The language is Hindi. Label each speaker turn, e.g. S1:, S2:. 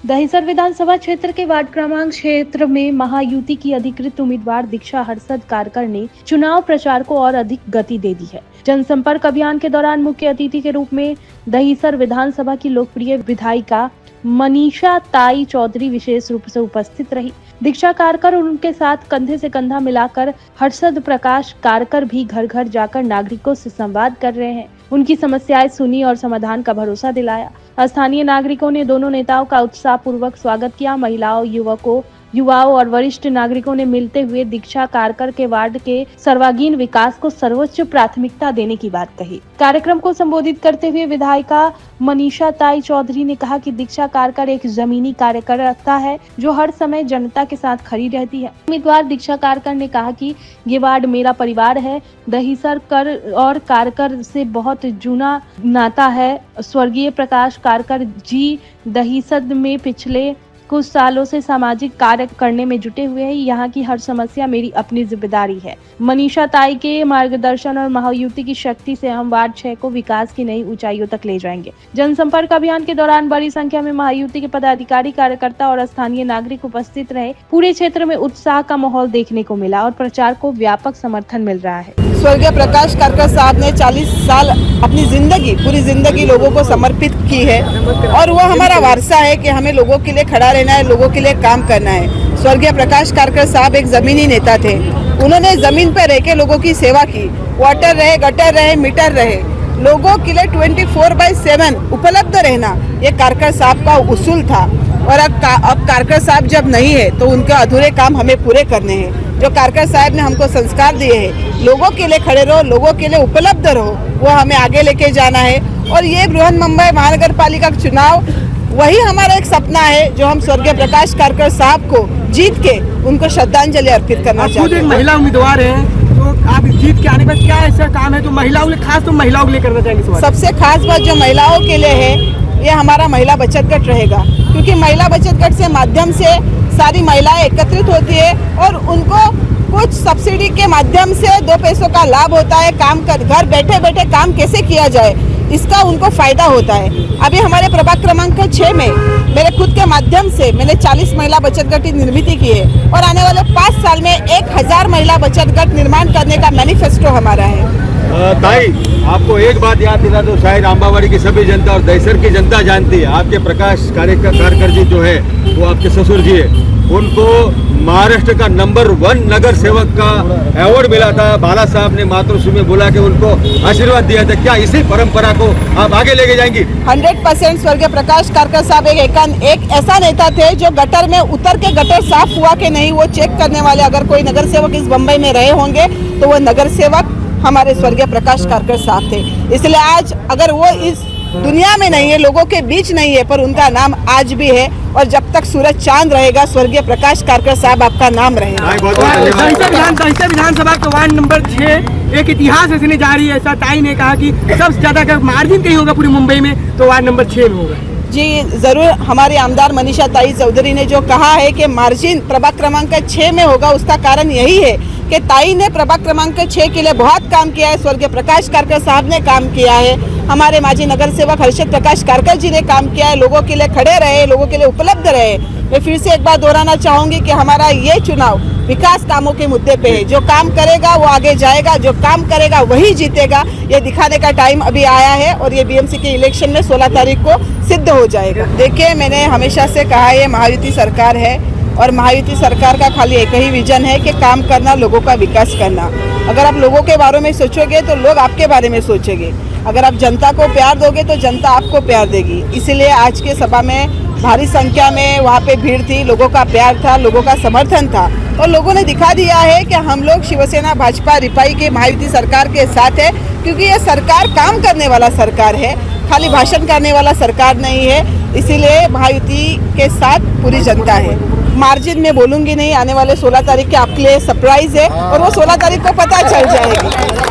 S1: दहिसर विधानसभा क्षेत्र के वार्ड क्रमांक क्षेत्र में महायुति की अधिकृत उम्मीदवार दीक्षा हर्षद कारकर ने चुनाव प्रचार को और अधिक गति दे दी है। जनसंपर्क अभियान के दौरान मुख्य अतिथि के रूप में दहिसर विधानसभा की लोकप्रिय विधायिका मनीषा ताई चौधरी विशेष रूप से उपस्थित रही। दीक्षा कारकर और उनके साथ कंधे से कंधा मिलाकर हर्षद प्रकाश कारकर भी घर घर जाकर नागरिकों से संवाद कर रहे हैं। उनकी समस्याएं सुनी और समाधान का भरोसा दिलाया। स्थानीय नागरिकों ने दोनों नेताओं का उत्साहपूर्वक स्वागत किया। महिलाओं, युवाओं और वरिष्ठ नागरिकों ने मिलते हुए दीक्षा कारकर के वार्ड के सर्वांगीण विकास को सर्वोच्च प्राथमिकता देने की बात कही। कार्यक्रम को संबोधित करते हुए विधायिका मनीषा ताई चौधरी ने कहा कि दीक्षा कारकर एक जमीनी कार्यकर्ता है जो हर समय जनता के साथ खड़ी रहती है। उम्मीदवार दीक्षा कारकर ने कहा कि ये वार्ड मेरा परिवार है। दहिसर कर और कारकर से बहुत जूना नाता है। स्वर्गीय प्रकाश कारकर जी दहिसर में पिछले कुछ सालों से सामाजिक कार्य करने में जुटे हुए हैं। यहाँ की हर समस्या मेरी अपनी जिम्मेदारी है। मनीषा ताई के मार्गदर्शन और महायुति की शक्ति से हम वार्ड 6 को विकास की नई ऊंचाइयों तक ले जाएंगे। जनसंपर्क अभियान के दौरान बड़ी संख्या में महायुति के पदाधिकारी, कार्यकर्ता और स्थानीय नागरिक उपस्थित रहे। पूरे क्षेत्र में उत्साह का माहौल देखने को मिला और प्रचार को व्यापक समर्थन मिल रहा है।
S2: स्वर्गीय प्रकाश कारकर साहब ने 40 साल अपनी पूरी जिंदगी लोगों को समर्पित की है और वो हमारा वारसा है कि हमें लोगों के लिए खड़ा रहना है, लोगों के लिए काम करना है। स्वर्गीय प्रकाश कारकर साहब एक जमीनी नेता थे। उन्होंने जमीन पर रह के लोगों की सेवा की। वाटर रहे, गटर रहे, मीटर रहे, लोगों के लिए 24/7 उपलब्ध रहना ये कारकर साहब का उसूल था। और अब कारकर साहब जब नहीं है तो उनके अधूरे काम हमें पूरे करने हैं। जो कारकर साहब ने हमको संस्कार दिए हैं, लोगों के लिए खड़े रहो, लोगों के लिए उपलब्ध रहो, वो हमें आगे लेके जाना है। और ये बृहन्मुंबई महानगर पालिका का चुनाव वही हमारा एक सपना है जो हम स्वर्गीय प्रकाश कारकर साहब को जीत के उनको श्रद्धांजलि अर्पित करना चाहते हैं।
S3: महिला उम्मीदवार हैं, तो आप जीत के आने के बाद क्या ऐसा काम है तो महिलाओं के लिए खास तो महिलाओं के लिए करना चाहेंगे?
S2: सबसे खास बात जो महिलाओं के लिए है ये हमारा महिला बचत गट रहेगा, क्योंकि महिला बचत गट से माध्यम से सारी महिलाएं एकत्रित होती है और उनको कुछ सब्सिडी के माध्यम से 2 पैसों का लाभ होता है। घर बैठे बैठे काम कैसे किया जाए इसका उनको फायदा होता है। अभी हमारे प्रभाग क्रमांक 6 में मेरे खुद के माध्यम से मैंने 40 महिला बचत गट की निर्मित की है और आने वाले 5 साल में 1000 महिला बचत गट निर्माण करने का मैनिफेस्टो हमारा है।
S4: ताई, आपको एक बात याद दिला दो, शायद आंबावाड़ी की सभी जनता और दहिसर की जनता जानती है, आपके प्रकाश कारकर जी जो है वो आपके ससुर जी है, उनको महाराष्ट्र का नंबर 1 नगर सेवक का अवार्ड मिला था। बाला साहब ने मातृश्री में बोला कि उनको आशीर्वाद दिया था। क्या इसी परंपरा को आप आगे लेके जाएंगी?
S2: 100% स्वर्गीय प्रकाश कारकर साहब एक ऐसा नेता थे जो गटर में उतर के गटर साफ हुआ कि नहीं वो चेक करने वाले। अगर कोई नगर सेवक इस बम्बई में रहे होंगे तो वो नगर सेवक हमारे स्वर्गीय प्रकाश कारकर साहब थे। इसलिए आज अगर वो इस दुनिया में नहीं है, लोगों के बीच नहीं है, पर उनका नाम आज भी है और जब तक सूरज चांद रहेगा स्वर्गीय प्रकाश कारकर साहब आपका नाम रहेगा।
S3: दहिसर विधानसभा का वार्ड नंबर 6 एक इतिहास रचने जा रही है। ऐसा ताई ने कहा कि सबसे ज्यादा अगर मार्जिन कहीं होगा पूरी मुंबई में तो वार्ड नंबर 6 में होगा।
S2: जी जरूर, हमारे आमदार मनीषा ताई चौधरी ने जो कहा है कि मार्जिन प्रभाग क्रमांक 6 में होगा, उसका कारण यही है कि ताई ने प्रभाग क्रमांक 6 के लिए बहुत काम किया है। स्वर्गीय प्रकाश कारकर साहब ने काम किया है, हमारे माजी नगर सेवक हर्षद प्रकाश कारकर जी ने काम किया है। लोगों के लिए खड़े रहे, लोगों के लिए उपलब्ध रहे। मैं फिर से एक बार दोहराना चाहूंगी कि हमारा ये चुनाव विकास कामों के मुद्दे पे है। जो काम करेगा वो आगे जाएगा, जो काम करेगा वही जीतेगा। ये दिखाने का टाइम अभी आया है और ये बीएमसी के इलेक्शन में 16 तारीख को सिद्ध हो जाएगा। देखिए, मैंने हमेशा से कहा है महायुति सरकार है और महायुति सरकार का खाली एक ही विजन है कि काम करना, लोगों का विकास करना। अगर आप लोगों के बारे में सोचोगे तो लोग आपके बारे में सोचेंगे। अगर आप जनता को प्यार दोगे तो जनता आपको प्यार देगी। इसीलिए आज के सभा में भारी संख्या में वहाँ पे भीड़ थी, लोगों का प्यार था, लोगों का समर्थन था और लोगों ने दिखा दिया है कि हम लोग शिवसेना, भाजपा, रिपाई के महायुति सरकार के साथ है, क्योंकि ये सरकार काम करने वाला सरकार है, खाली भाषण करने वाला सरकार नहीं है। इसीलिए महायुति के साथ पूरी जनता है। मार्जिन में बोलूंगी नहीं, आने वाले 16 तारीख के आपके लिए सरप्राइज है और वो 16 तारीख को पता चल जाएगी।